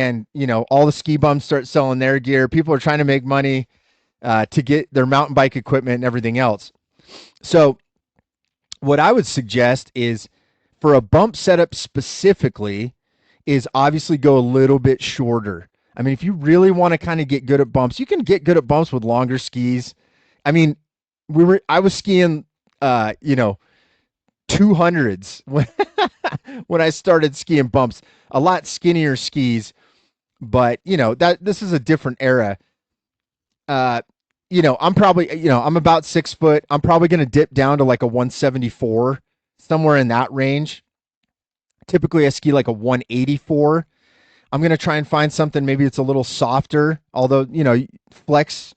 and all the ski bums start selling their gear. People are trying to make money to get their mountain bike equipment and everything else. So what I would suggest is for a bump setup specifically is obviously go a little bit shorter. I mean, if you really want to kind of get good at bumps, you can get good at bumps with longer skis. I mean, I was skiing 200s when when I started skiing bumps, a lot skinnier skis, but that this is a different era. Uh I'm probably, I'm about 6 foot. I'm probably going to dip down to like a 174, somewhere in that range. Typically I ski like a 184. I'm going to try and find something maybe it's a little softer, although, flex,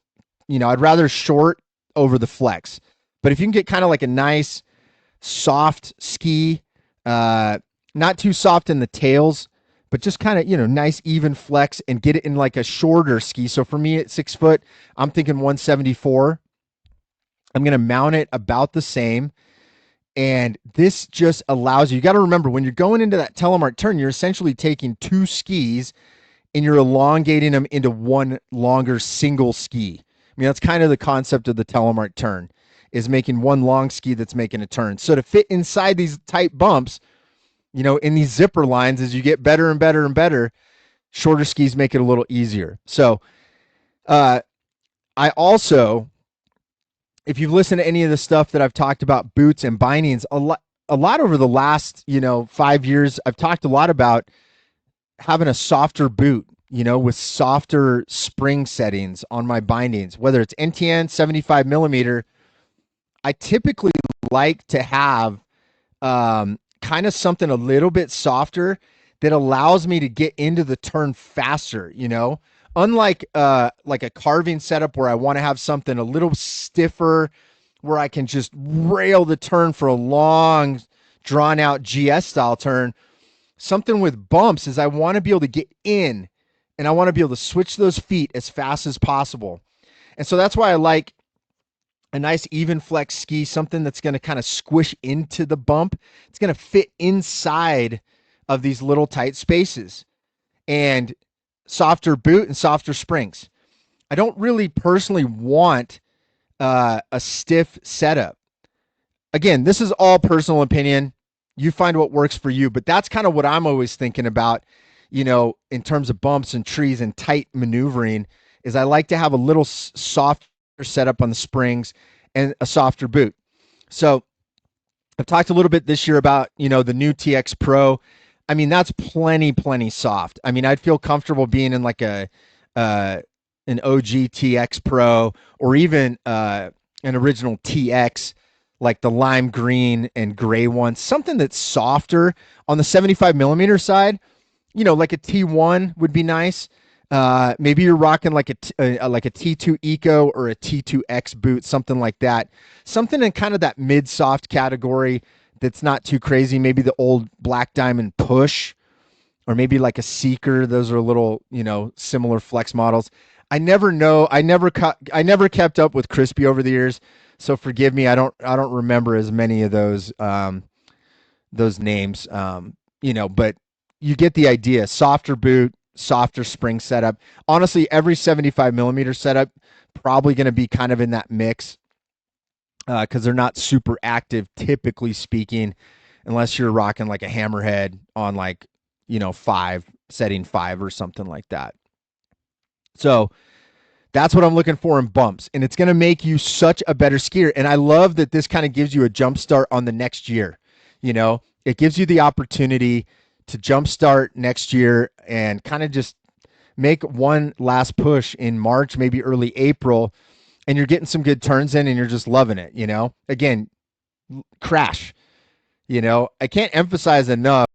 I'd rather short over the flex. But if you can get kind of like a nice soft ski, not too soft in the tails, but just kind of, nice even flex and get it in like a shorter ski. So for me at 6 foot, I'm thinking 174. I'm going to mount it about the same. And this just allows you got to remember when you're going into that telemark turn, you're essentially taking two skis and you're elongating them into one longer single ski. I mean, that's kind of the concept of the telemark turn, is making one long ski that's making a turn. So to fit inside these tight bumps, in these zipper lines, as you get better and better and better, shorter skis make it a little easier. So I also, if you've listened to any of the stuff that I've talked about boots and bindings, a lot over the last 5 years, I've talked a lot about having a softer boot, with softer spring settings on my bindings, whether it's NTN 75 millimeter. I typically like to have kind of something a little bit softer that allows me to get into the turn faster, unlike like a carving setup where I want to have something a little stiffer where I can just rail the turn for a long drawn out GS style turn. Something with bumps is I want to be able to get in and I want to be able to switch those feet as fast as possible. And so that's why I like a nice even flex ski, something that's going to kind of squish into the bump. It's going to fit inside of these little tight spaces, and softer boot and softer springs. I don't really personally want a stiff setup. Again, this is all personal opinion. You find what works for you, but that's kind of what I'm always thinking about, in terms of bumps and trees and tight maneuvering, is I like to have a little soft setup on the springs and a softer boot. So I've talked a little bit this year about, the new TX Pro. I mean, that's plenty soft. I mean, I'd feel comfortable being in like an OG TX Pro, or even an original TX, like the lime green and gray one, something that's softer on the 75 millimeter side, like a T1 would be nice. Maybe you're rocking like a T2 Eco or a T2X boot, something like that. Something in kind of that mid-soft category that's not too crazy. Maybe the old Black Diamond Push, or maybe like a Seeker. Those are a little, similar flex models. I never know. I never kept up with Crispy over the years, so forgive me. I don't remember as many of those names. But you get the idea. Softer boot, softer spring setup. Honestly, every 75 millimeter setup probably going to be kind of in that mix, because they're not super active, typically speaking, unless you're rocking like a hammerhead on like, setting 5 or something like that. So that's what I'm looking for in bumps, and it's going to make you such a better skier. And I love that this kind of gives you a jump start on the next year. It gives you the opportunity to jumpstart next year and kind of just make one last push in March, maybe early April, and you're getting some good turns in and you're just loving it. Again, crash. I can't emphasize enough